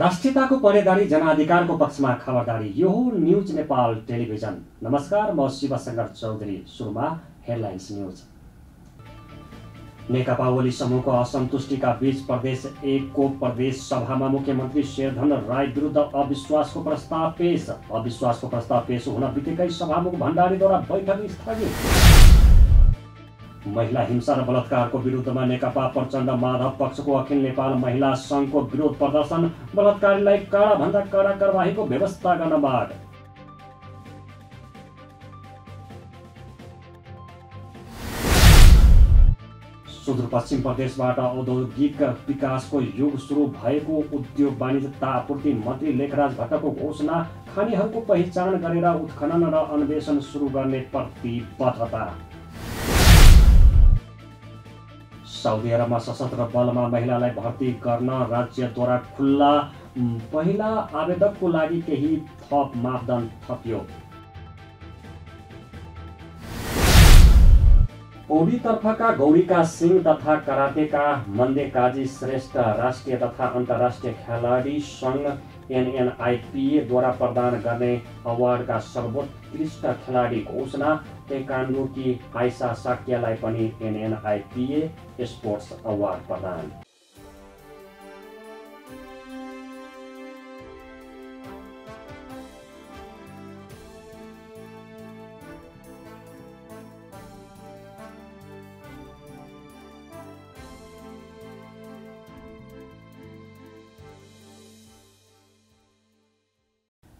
राष्ट्रियताको पहरेदारी जनअधिकारको पक्षमा खबरदारी। यो हो न्यूज नेपाल टेलिभिजन। नमस्कार, म शिवशंकर चौधरी। सुरुमा हेडलाइन्स न्यूज। नेकपा ओली समूहको असन्तुष्टिका बीच प्रदेश 1 को प्रदेश सभामा मुख्यमन्त्री शेरधन राई विरुद्ध अविश्वासको प्रस्ताव पेश। अविश्वासको प्रस्ताव पेश हुन बित्तिकै सभामुख भण्डारीद्वारा बैठक स्थगित। महिला हिंसा र बलात्कारको विरुद्धमा नेकपा प्रचण्ड माधव पक्षको अखिल नेपाल महिला संघको विरोध प्रदर्शन। बलात्कारीलाई कडाभन्दा कडा कारबाहीको व्यवस्था गर्न माग। सुदूरपश्चिम प्रदेशबाट औद्योगिक विकासको युग सुरु भएको उद्योग वाणिज्य तथा आपूर्ति मन्त्री लेखराज भट्टको घोषणा। खानीहरूको पहिचान गरेर उत्खनन र अन्वेषण सुरु गर्ने प्रतिबद्धता। साउदी अरबमा सशस्त्र बलमा महिलालाई भर्ती गर्न राज्यद्वारा खुल्ला। पहिला आवेदकको लागि केही थप मापदण्ड थपियो। पौडी तर्फका गौरीका सिंह तथा करातेका मन्दे काजी श्रेष्ठ राष्ट्रिय तथा अन्तर्राष्ट्रिय खेलाडी सङ्घ NNIPA प्रदान गर्ने अवार्डका सर्वोत्कृष्ट खेलाडी घोषणा। टेक्वान्डोकी आइसा साक्यलाई पनि NNIPA स्पोर्ट्स अवार्ड प्रदान।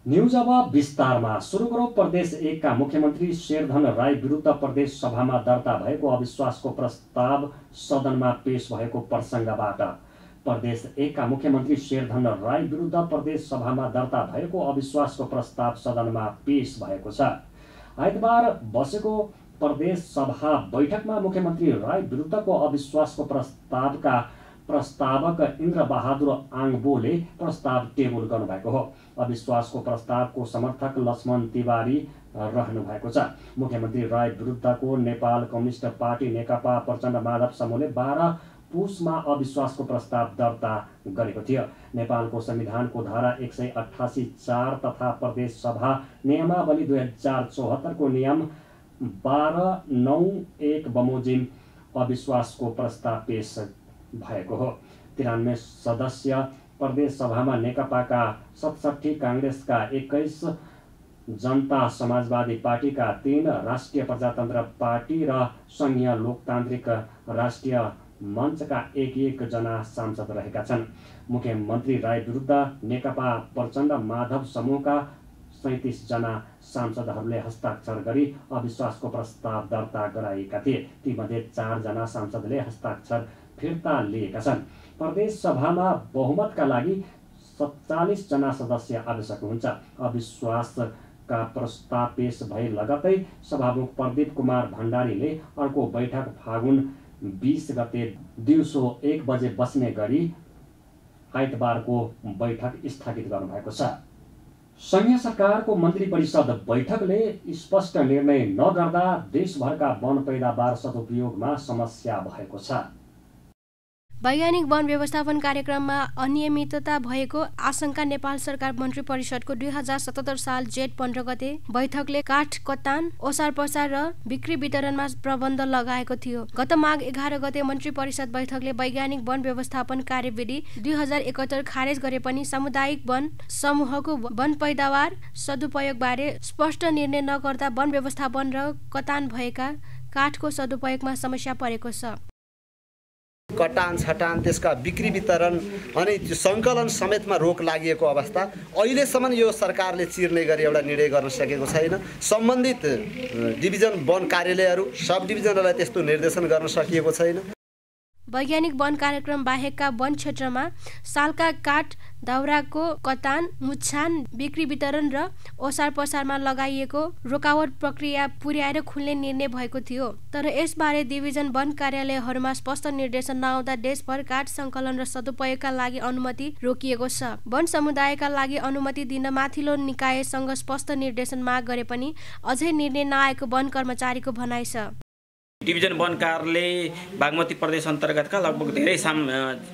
न्यूज अब विस्तारमा। सुरु गरौँ प्रदेश 1 का मुख्यमन्त्री शेरधन राई विरुद्ध प्रदेश सभामा दर्ता भएको अविश्वासको प्रस्ताव सदनमा पेश भएको प्रसङ्गबाट। प्रदेश 1 का मुख्यमन्त्री शेरधन राई विरुद्ध प्रदेश सभामा दर्ता भएको अविश्वासको प्रस्ताव सदनमा पेश भएको छ। आइतबार बसेको प्रदेश सभा बैठकमा मुख्यमन्त्री राई विरुद्धको अविश्वासको प्रस्तावका प्रस्तावक इन्द्रबहादुर आङबोले प्रस्ताव टेबल गर्नुभएको हो। अविश्वासको प्रस्तावको समर्थक लक्ष्मण तिवारी रहनु भएको छ। मुख्यमन्त्री राई विरुद्धको नेपाल कम्युनिस्ट पार्टी नेकपा प्रचण्ड माधव समूहले 12 पुसमा अविश्वासको प्रस्ताव दर्ता गरेको थियो। नेपालको संविधानको धारा 188(4) तथा प्रदेश सभा नियमावली 2074 को नियम 12(9)(1) बमोजिम अविश्वासको प्रस्ताव पेश भएको हो। 93 सदस्य प्रदेश सभामा नेकपाका 67, कांग्रेसका 21, जनता समाजवादी पार्टीका 3, राष्ट्रिय प्रजातन्त्र पार्टी र संघीय लोकतान्त्रिक राष्ट्रिय मञ्चका 1-1 जना सांसद रहेका छन्। मुख्यमन्त्री राई विरुद्ध नेकपा प्रचण्ड माधव समूहका 37 जना सांसदहरूले हस्ताक्षर गरी अविश्वासको प्रस्ताव दर्ता गराएका थिए। तीमध्ये 4 जना सांसदले हस्ताक्षर फिर्ता लिएका छन्। प्रदेश सभामा बहुमतका लागि 47 जना सदस्य आवश्यक हुन्छ। अविश्वासका प्रस्ताव पेश भए लगतै सभामुख प्रदीप कुमार भण्डारीले अर्को बैठक फागुन 20 गते दिउँसो 1 बजे बस्ने गरी आइतबारको बैठक स्थगित गर्नुभएको छ। संघीय सरकारको मन्त्री परिषद बैठकले स्पष्ट निर्णय नगर्दा देशभरका वन पैदावार सदुपयोगमा समस्या भएको छ। वैज्ञानिक वन व्यवस्थापन कार्यक्रममा अनियमितता भएको आशंका नेपाल सरकार मन्त्री परिषदको 2077 साल जेठ 15 गते बैठकले काठ कटान, ओसार पसार र बिक्री वितरणमा प्रतिबन्ध लगाएको थियो। गत माघ 11 गते मन्त्री परिषद बैठकले वैज्ञानिक वन व्यवस्थापन कार्यविधि 2071 खारेज गरे पनि सामुदायिक वन समूहको वन पैदावार सदुपयोगबारे स्पष्ट निर्णय नगर्दा वन व्यवस्थापन र कटान भएका काठको सदुपयोगमा समस्या परेको छ। कटान छटान, त्यसका बिक्री वितरण अनि त्यो सङ्कलन समेतमा रोक लागेको अवस्था अहिलेसम्म यो सरकारले चिर्ने गरी एउटा निर्णय गर्न सकेको छैन। सम्बन्धित डिभिजन वन कार्यालयहरू, सब डिभिजनहरूलाई त्यस्तो निर्देशन गर्न सकिएको छैन। वैज्ञानिक वन कार्यक्रम बाहेकका वन क्षेत्रमा सालका काठ दाउराको कटान, मुच्छान, बिक्री वितरण र ओसार पसारमा लगाइएको रोकावट प्रक्रिया पुर्याएर खुल्ने निर्णय भएको थियो। तर यसबारे डिभिजन वन कार्यालयहरूमा स्पष्ट निर्देशन नआउँदा देशभर काठ सङ्कलन र सदुपयोगका लागि अनुमति रोकिएको छ। वन समुदायका लागि अनुमति दिन माथिल्लो निकायसँग स्पष्ट निर्देशन माग गरे पनि अझै निर्णय नआएको वन कर्मचारीको भनाइ छ। डिभिजन वन कार्यालय बागमती प्रदेश अन्तर्गतका लगभग धेरै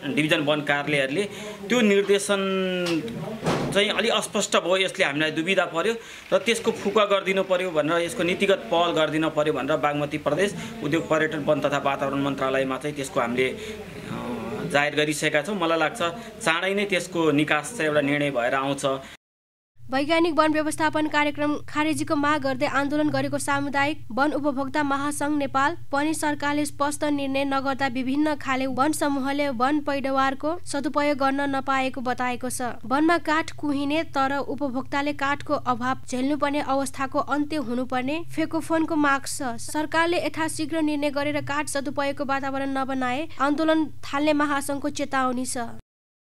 डिभिजन वन कार्यालयहरूले त्यो निर्देशन चाहिँ अलि अस्पष्ट भयो, यसले हामीलाई दुविधा पर्यो र त्यसको फुका गरिदिनु पर्यो भनेर, यसको नीतिगत पहल गरिदिनु पर्यो भनेर बागमती प्रदेश उद्योग पर्यटन वन तथा वातावरण मन्त्रालयमा चाहिँ त्यसको हामीले जाहेर गरिसकेका छौँ। मलाई लाग्छ चाँडै नै त्यसको निकास चाहिँ एउटा निर्णय भएर आउँछ। वैज्ञानिक वन व्यवस्थापन कार्यक्रम खारेजीको माग गर्दै आन्दोलन गरेको सामुदायिक वन उपभोक्ता महासंघ नेपाल पनि सरकारले स्पष्ट निर्णय नगर्दा विभिन्न खाले वन समूहले वन पैदावारको सदुपयोग गर्न नपाएको बताएको छ। वनमा काठ कुहिने तर उपभोक्ताले काठको अभाव झेल्नुपर्ने अवस्थाको अन्त्य हुनुपर्ने फेकोफोनको माग छ। सरकारले यथाशीघ्र निर्णय गरेर काठ सदुपयोगको वातावरण नबनाए आन्दोलन थाल्ने महासंघको चेतावनी छ।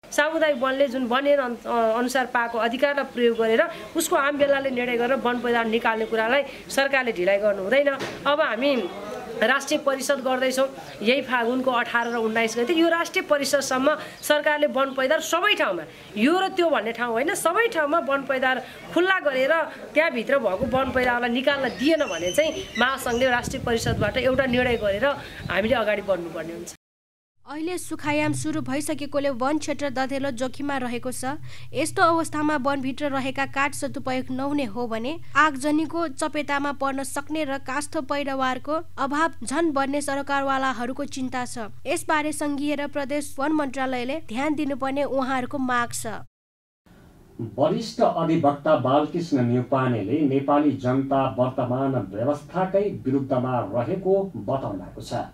सामुदायिक वनले जुन वनहेर अनुसार पाएको अधिकारलाई प्रयोग गरेर उसको आम बेलाले निर्णय गरेर वन पैदावार निकाल्ने कुरालाई सरकारले ढिलाइ गर्नु हुँदैन। अब हामी राष्ट्रिय परिषद गर्दैछौँ, यही फागुनको 18 र 19 गते यो राष्ट्रिय परिषदसम्म सरकारले वन पैदावार सबै ठाउँमा, यो र त्यो भन्ने ठाउँ होइन, सबै ठाउँमा वन पैदावार खुल्ला गरेर त्यहाँभित्र भएको वन पैदावारलाई निकाल्न दिएन भने चाहिँ महासङ्घले राष्ट्रिय परिषदबाट एउटा निर्णय गरेर हामीले अगाडि बढ्नुपर्ने हुन्छ। अहिले सुखायाम सुरु भइसकेकोले वन क्षेत्र दधेलो जोखिममा रहेको छ। यस्तो अवस्थामा वनभित्र रहेका काठ सदुपयोग नहुने हो भने आगजनीको चपेटामा पर्न सक्ने र काष्ठ पैदावारको अभाव झन बढ्ने सरकारवालाहरूको चिन्ता छ। यसबारे सङ्घीय र प्रदेश वन मन्त्रालयले ध्यान दिनुपर्ने उहाँहरूको माग छ। वरिष्ठ अधिवक्ता बालकृष्ण न्युपानेले नेपाली जनता वर्तमान व्यवस्थाकै विरुद्धमा रहेको बताउनु भएको छ।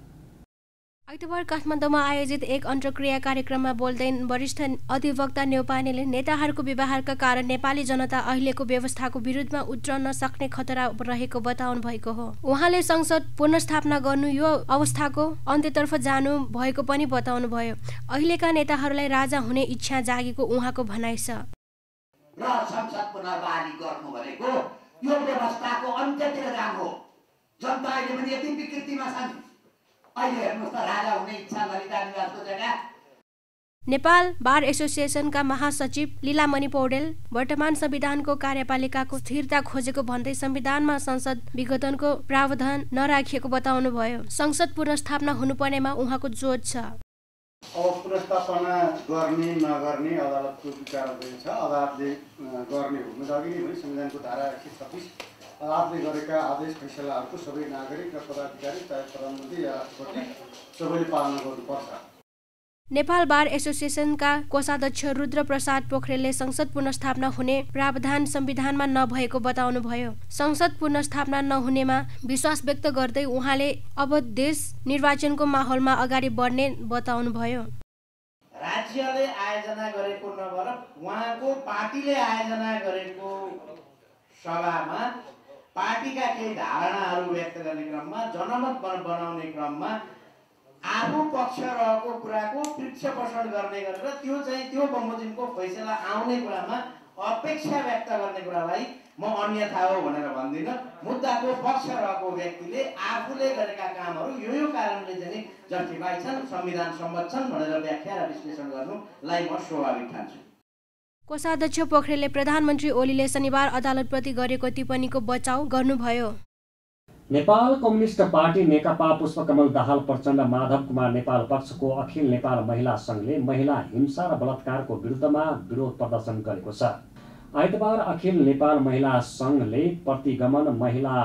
आइतबार काठमाडौँमा आयोजित एक अन्तर्क्रिया कार्यक्रममा बोल्दै वरिष्ठ अधिवक्ता न्युपानेले नेताहरूको व्यवहारका कारण नेपाली जनता अहिलेको व्यवस्थाको विरुद्धमा उत्रन सक्ने खतरा रहेको बताउनु भएको हो। उहाँले संसद पुनर्स्थापना गर्नु यो अवस्थाको अन्त्यतर्फ जानु भएको पनि बताउनु भयो। अहिलेका नेताहरूलाई राजा हुने इच्छा जागेको उहाँको भनाइ छ। र संसद पुनर्बहाली गर्नु भनेको यो व्यवस्थाको अन्त्यतिर जानु हो। जनता अहिले पनि यति विकृतिमा छन्। अहिले हेर्नुहोस् त राजा हुने इच्छा ललिता निवासको जग्गा। नेपाल बार एसोसिएसनका महासचिव लीलामणि पौडेल वर्तमान संविधानको कार्यपालिकाको स्थिरता खोजेको भन्दै संविधानमा संसद विघटनको प्रावधान नराखिएको बताउनु भयो। संसद पुनर्स्थापना हुनुपर्नेमा उहाँको जोड छ। अब पुनर्स्थापना गर्ने नगर्ने अदालतको विचार हुँदैछ। अदालतले गर्ने हुनु अघि नै भने संविधानको धारा 126 अदालतले गरेका आदेश फैसलाहरूको सबै नागरिक र पदाधिकारी चाहे प्रधानमन्त्री या राष्ट्रपति सबैले पालना गर्नुपर्छ। नेपाल बार एसोसिएसनका कोषाध्यक्ष रुद्र प्रसाद पोखरेलले संसद पुनर्स्थापना हुने प्रावधान संविधानमा नभएको बताउनुभयो। संसद पुनर्स्थापना नहुनेमा विश्वास व्यक्त गर्दै उहाँले अब देश निर्वाचनको माहौलमा अगाडि बढ्ने बताउनुभयो। राज्यले आयोजना गरेको नभएर उहाँको पार्टीले आयोजना गरेको सभामा पार्टीका केही धारणाहरू व्यक्त गर्ने क्रममा जनमत बनाउने क्रममा आफू पक्ष रहेको कुराको पृष्ठपोषण गर्ने गरेर त्यो बमोजिमको फैसला आउने कुरामा अपेक्षा व्यक्त गर्ने कुरालाई म अन्यथा हो भनेर भन्दिनँ। मुद्दाको पक्ष रहेको व्यक्तिले आफूले गरेका कामहरू यो कारणले चाहिँ जस्टिफाई छन्, संविधान सम्मत छन् भनेर व्याख्या र विश्लेषण गर्नुलाई म स्वाभाविक ठान्छु। कोषाध्यक्ष पोखरेलले प्रधानमन्त्री ओलीले शनिबार अदालतप्रति गरेको टिप्पणीको बचाउ गर्नुभयो। नेपाल कम्युनिस्ट पार्टी नेकपा पुष्पकमल दाहाल प्रचण्ड माधव कुमार नेपाल पक्षको अखिल नेपाल महिला संघले महिला हिंसा र बलात्कारको विरुद्धमा विरोध प्रदर्शन गरेको छ। आइतबार अखिल नेपाल महिला संघले प्रतिगमन महिला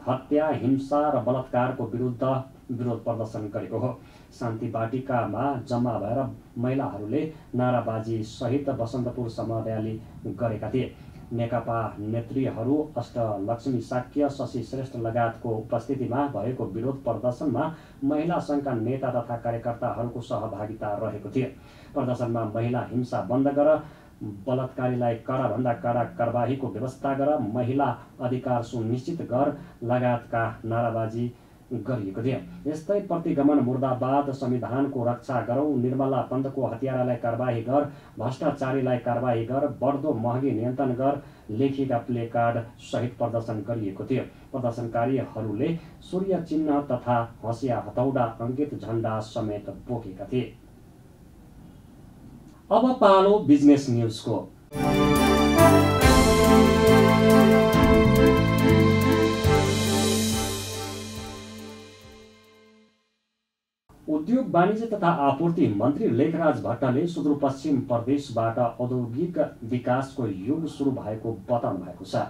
हत्या हिंसा र बलात्कारको विरुद्ध विरोध प्रदर्शन गरेको हो। शान्ति वाटिकामा जम्मा भएर महिलाहरूले नाराबाजी सहित बसन्तपुर सम्म र्याली गरेका थिए। नेकपा नेत्रीहरू अष्टलक्ष्मी शाक्य, शशि श्रेष्ठ लगायतको उपस्थितिमा भएको विरोध प्रदर्शनमा महिला संघका नेता तथा कार्यकर्ताहरूको सहभागिता रहेको थियो। प्रदर्शनमा महिला हिंसा बन्द गर, बलात्कारीलाई कडाभन्दा कडा कारबाहीको व्यवस्था गर, महिला अधिकार सुनिश्चित गर लगायतका नाराबाजी गरिएको थियो। यस्तै प्रतिगमन मुर्दाबाद, संविधानको रक्षा गरौँ, निर्मला पन्तको हत्यारालाई कारबाही गर, भ्रष्टाचारीलाई कारबाही गर, बढ्दो महँगी नियन्त्रण गर लेखिएका प्ले कार्ड सहित प्रदर्शन गरिएको थियो। प्रदर्शनकारीहरूले सूर्य चिन्ह तथा हँसिया हथौडा अङ्कित झण्डा समेत बोकेका थिए। अब पालो बिजनेस न्युजको। उद्योग वाणिज्य तथा आपूर्ति मन्त्री लेखराज भट्टले सुदूरपश्चिम प्रदेशबाट औद्योगिक विकासको युग सुरु भएको बताउनु भएको छ।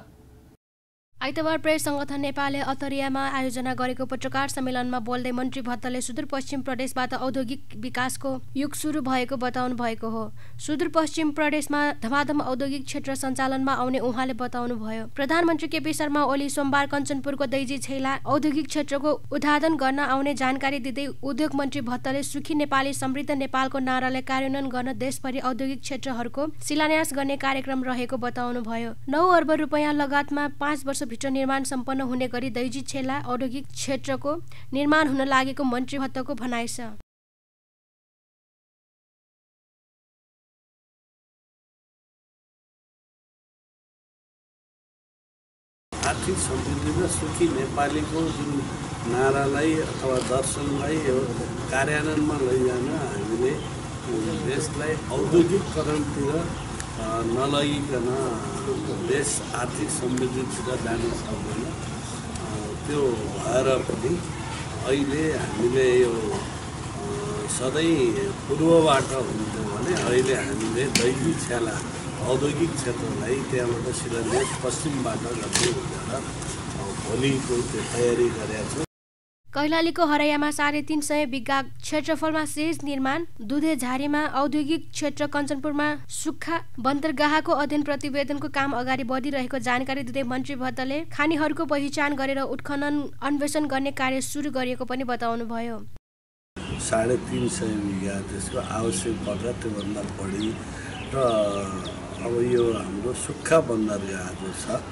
आइतबार प्रेस संगठन नेपालले अतरियामा आयोजना गरेको पत्रकार सम्मेलनमा बोल्दै मन्त्री भट्टले सुदूरपश्चिम प्रदेशबाट औद्योगिक विकासको युग सुरु भएको बताउनु भएको हो। सुदूरपश्चिम प्रदेशमा धमाधम औद्योगिक क्षेत्र सञ्चालनमा आउने उहाँले बताउनुभयो। प्रधानमन्त्री केपी शर्मा ओली सोमबार कञ्चनपुरको दैजी छैला औद्योगिक क्षेत्रको उद्घाटन गर्न आउने जानकारी दिँदै उद्योग मन्त्री भट्टले सुखी नेपाली समृद्ध नेपालको नारालाई कार्यान्वयन गर्न देशभरि औद्योगिक क्षेत्रहरूको शिलान्यास गर्ने कार्यक्रम रहेको बताउनुभयो। 9 अर्ब रुपैयाँ लगायतमा 5 वर्ष भित्र निर्माण सम्पन्न हुने गरी दैजी छेला औद्योगिक क्षेत्रको निर्माण हुन लागेको मन्त्री भट्टको भनाइ छ। आर्थिक समृद्धि र सुखी नेपालीको जुन नारालाई अथवा दर्शनलाई कार्यान्वयनमा लैजान हामीले देशलाई औद्योगिकरणतिर नलगिकन देश आर्थिक समृद्धितिर जान सक्दैन। त्यो भएर पनि अहिले हामीले यो सधैँ पूर्वबाट हुन्थ्यो भने अहिले हामीले दैवी छेला औद्योगिक क्षेत्रलाई त्यहाँबाट शिलान्यास पश्चिमबाट गर्दै हुँदैन भोलिको त्यो तयारी गरेका छौँ। कैलालीको हरैयामा 350 बिघा क्षेत्रफलमा सेज निर्माण, दुधेझारीमा औद्योगिक क्षेत्र, कञ्चनपुरमा सुक्खा बन्दरगाहको अध्ययन प्रतिवेदनको काम अगाडि बढिरहेको जानकारी दिँदै मन्त्री भट्टले खानीहरूको पहिचान गरेर उत्खनन अन्वेषण गर्ने कार्य सुरु गरिएको पनि बताउनुभयो। 350 बिघा त्यसको आवश्यक पर्दा त्योभन्दा बढी र अब यो हाम्रो सुक्खा बन्दरगाह जो छ,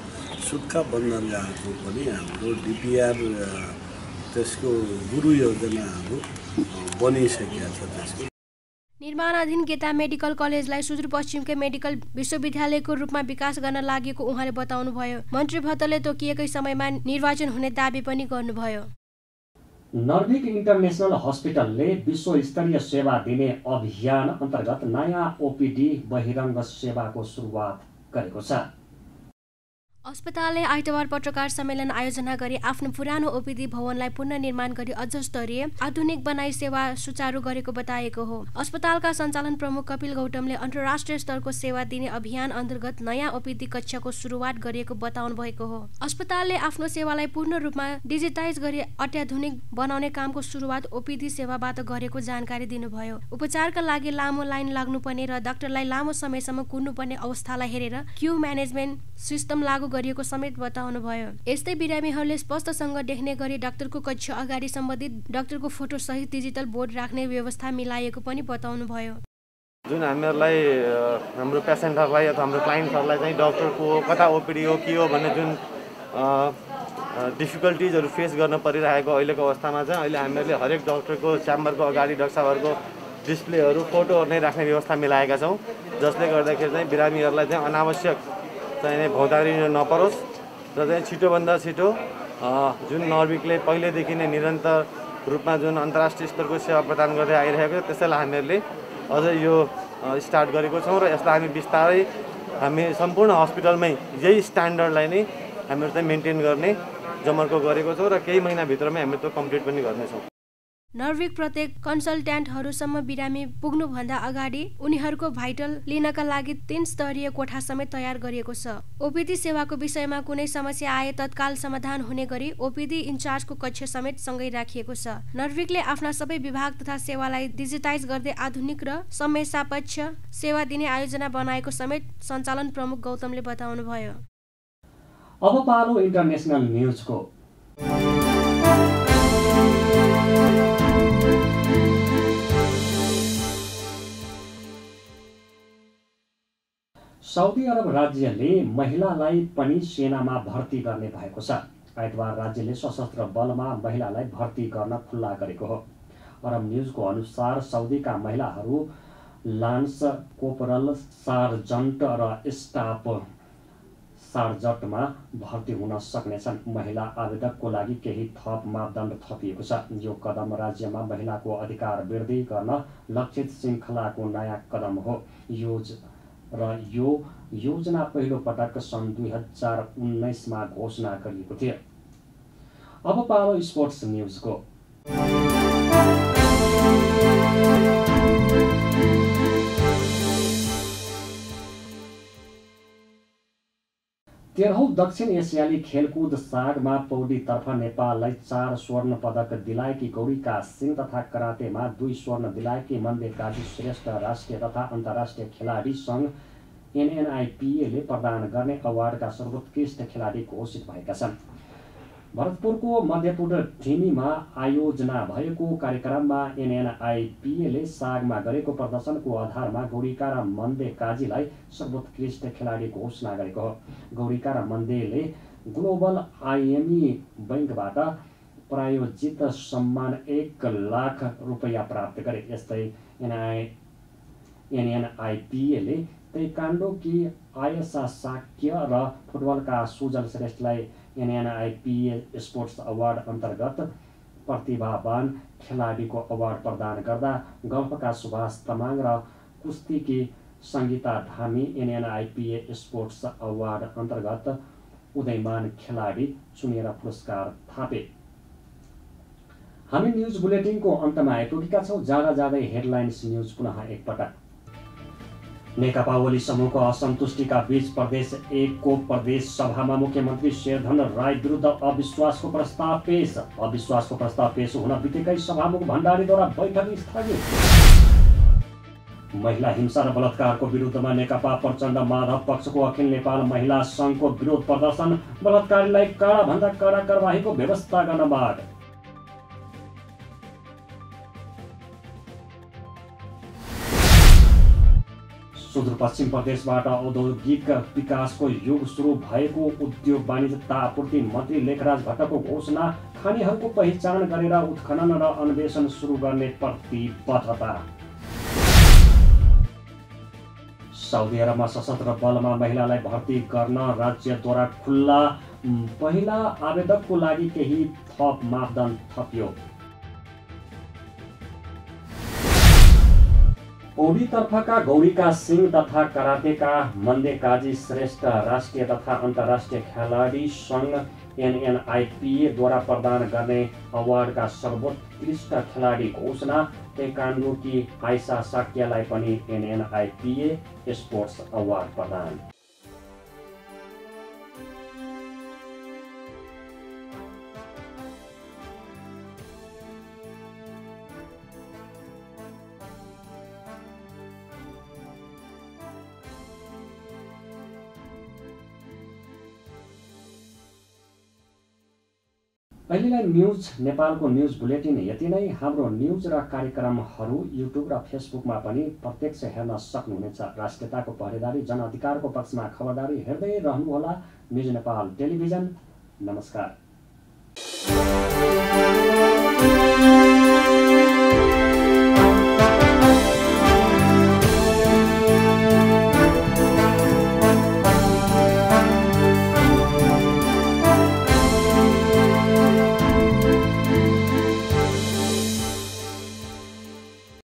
सुक्खा बन्दरगाहको पनि हाम्रो डिपिआर त्यसको गुरु योजनाहरू बनिसकेका छ। त्यसको निर्माणाधीन गेटा मेडिकल कलेजलाई सुदूरपश्चिमकै मेडिकल विश्वविद्यालयको रूपमा विकास गर्न लागेको उहाँले बताउनुभयो। मन्त्री भट्टले तोकिएकै समयमा निर्वाचन हुने दाबी पनि गर्नुभयो। नर्भिक इन्टरनेसनल हस्पिटलले विश्वस्तरीय सेवा दिने अभियान अन्तर्गत नयाँ ओपिडी बहिरङ्ग सेवाको सुरुवात गरेको छ। अस्पतालले आइतबार पत्रकार सम्मेलन आयोजना गरी आफ्नो पुरानो ओपिडी भवनलाई पुनर्निर्माण गरी अझ स्तरीय आधुनिक बनाई सेवा सुचारू गरेको बताएको हो। अस्पतालका सञ्चालन प्रमुख कपिल गौतमले अन्तर्राष्ट्रिय स्तरको सेवा दिने अभियान अन्तर्गत नयाँ ओपिडी कक्षको सुरुवात गरिएको बताउनु भएको हो। अस्पतालले आफ्नो सेवालाई पूर्ण रूपमा डिजिटाइज गरी अत्याधुनिक बनाउने कामको सुरुवात ओपिडी सेवाबाट गरेको जानकारी दिनुभयो। उपचारका लागि लामो लाइन लाग्नुपर्ने र डाक्टरलाई लामो समयसम्म कुर्नुपर्ने अवस्थालाई हेरेर क्यू म्यानेजमेन्ट सिस्टम लागू गरिएको समेत बताउनुभयो। यस्तै बिरामीहरूले स्पष्टसँग देख्ने गरी डाक्टरको कक्ष अगाडि सम्बन्धित डाक्टरको फोटो सहित डिजिटल बोर्ड राख्ने व्यवस्था मिलाइएको पनि बताउनुभयो। जुन हामीहरूलाई हाम्रो पेसेन्टहरूलाई अथवा हाम्रो क्लाइन्टहरूलाई चाहिँ डक्टरको कता ओपिडी हो के हो भन्ने जुन डिफिकल्टिजहरू फेस गर्न परिरहेको अहिलेको अवस्थामा चाहिँ अहिले हामीहरूले हरेक डक्टरको च्याम्बरको अगाडि डाक्टर साहबहरूको डिस्प्लेहरू फोटोहरू नै राख्ने व्यवस्था मिलाएका छौँ, जसले गर्दाखेरि चाहिँ बिरामीहरूलाई चाहिँ अनावश्यक चाहिँ भौतारिनु नपरोस् र चाहिँ छिटोभन्दा छिटो जुन नर्भिकले पहिलेदेखि नै निरन्तर रूपमा जुन अन्तर्राष्ट्रिय स्तरको सेवा प्रदान गर्दै आइरहेको छ त्यसैलाई हामीहरूले अझै यो स्टार्ट गरेको छौँ र यसलाई हामी बिस्तारै हामी सम्पूर्ण हस्पिटलमै यही स्ट्यान्डर्डलाई नै हामीहरू चाहिँ मेन्टेन गर्ने जमर्को गरेको छौँ र केही महिनाभित्रमै हामी त्यो कम्प्लिट पनि गर्नेछौँ। नर्भिक प्रत्येक कन्सल्ट्यान्टहरूसम्म बिरामी पुग्नुभन्दा अगाडि उनीहरूको भाइटल लिनका लागि 3 स्तरीय कोठा समेत तयार गरिएको छ। ओपिडी सेवाको विषयमा कुनै समस्या आए तत्काल समाधान हुने गरी ओपिडी इन्चार्जको कक्ष समेत सँगै राखिएको छ। नर्भिकले आफ्ना सबै विभाग तथा सेवालाई डिजिटाइज गर्दै आधुनिक र समयसापेक्ष सेवा दिने आयोजना बनाएको समेत सञ्चालन प्रमुख गौतमले बताउनुभयो। अब पालो इन्टरनेसनल न्युजको। साउदी अरब राज्यले महिलालाई पनि सेनामा भर्ती गर्ने भएको छ। आइतबार राज्यले सशस्त्र बलमा महिलालाई भर्ती गर्न खुल्ला गरेको हो। अरब न्युजको अनुसार साउदीका महिलाहरू लान्स कोपरल, सार्जन्ट र स्टाफ सार्जन्टमा भर्ती हुन सक्नेछन्। महिला आवेदकको लागि केही थप मापदण्ड थपिएको छ। यो कदम राज्यमा महिलाको अधिकार वृद्धि गर्न लक्षित श्रृङ्खलाको नयाँ कदम हो। यो योजना पहिलो पटक सन् 2019 मा घोषणा गरिएको थियो। अब पालो स्पोर्ट्स न्युजको। 13औं दक्षिण एसियाली खेलकुद सागमा पौडीतर्फ नेपाललाई 4 स्वर्ण पदक दिलाएकी गौरीका सिंह तथा करातेमा 2 स्वर्ण दिलाएकी मन्दे काजी श्रेष्ठ राष्ट्रिय तथा अन्तर्राष्ट्रिय खेलाडी सङ्घ NNIPA ले प्रदान गर्ने अवार्डका सर्वोत्कृष्ट खेलाडी घोषित भएका छन्। भरतपुरको मध्यपुर ढिमीमा आयोजना भएको कार्यक्रममा NNIPA ले सागमा गरेको प्रदर्शनको आधारमा गौरीका र मन्दे काजीलाई सर्वोत्कृष्ट खेलाडी घोषणा गरेको हो। गौरीका र मन्देले ग्लोबल IME बैंकबाट प्रायोजित सम्मान 1 लाख रुपैयाँ प्राप्त गरे। यस्तै NNIPA ले ताइक्वान्डोकी आयशा साक्य र फुटबलका सुजल श्रेष्ठलाई NNIPA स्पोर्ट्स अवार्ड अन्तर्गत प्रतिभावान खेलाडीको अवार्ड प्रदान गर्दा गल्फका सुभाष तामाङ र कुस्तीकी सङ्गीता धामी NNIPA स्पोर्ट्स अवार्ड अन्तर्गत उदयमान खेलाडी चुनेर पुरस्कार थापे। हामी न्युज बुलेटिनको अन्तमा आइपुगेका छौँ। जाँदा जाँदै हेडलाइन्स न्युज पुनः एकपटक। नेकपा ओली समूहको असन्तुष्टिका बीच प्रदेश 1 को प्रदेश सभामा मुख्यमन्त्री शेरधन राय विरुद्ध अविश्वासको प्रस्ताव पेश। अविश्वासको प्रस्ताव पेश हुन बित्तिकै सभामुख भण्डारीद्वारा बैठक स्थगित। महिला हिंसा र बलात्कारको विरुद्धमा नेकपा प्रचण्ड माधव पक्षको अखिल नेपाल महिला सङ्घको विरोध प्रदर्शन। बलात्कारीलाई कडाभन्दा कडा कारबाहीको व्यवस्था गर्न माग। सुदूरपश्चिम प्रदेशबाट औद्योगिक विकासको युग सुरु भएको उद्योग वाणिज्य तथा आपूर्ति मन्त्री लेखराज भट्टको घोषणा। खानीहरूको पहिचान गरेर उत्खनन र अन्वेषण सुरु गर्ने प्रतिबद्धता। साउदी अरबमा सशस्त्र बलमा महिलालाई भर्ती गर्न राज्यद्वारा खुल्ला। पहिला आवेदकको लागि केही थप मापदण्ड थपियो। पौडीतर्फका गौरीका सिंह तथा करातेका मन्दे काजी श्रेष्ठ राष्ट्रिय तथा अन्तर्राष्ट्रिय खेलाडी सङ्घ NNIPA द्वारा प्रदान गर्ने अवार्डका सर्वोत्कृष्ट खेलाडी घोषणा। ताइक्वान्डोकी आयशा साक्यलाई पनि NNIPA स्पोर्ट्स अवार्ड प्रदान। अहिलेलाई न्युज नेपालको न्युज बुलेटिन यति नै। हाम्रो न्युज र कार्यक्रमहरू युट्युब र फेसबुकमा पनि प्रत्यक्ष हेर्न सक्नुहुनेछ। राष्ट्रियताको पहरेदारी, जनअधिकारको पक्षमा खबरदारी हेर्दै रहनुहोला न्युज नेपाल टेलिभिजन। नमस्कार।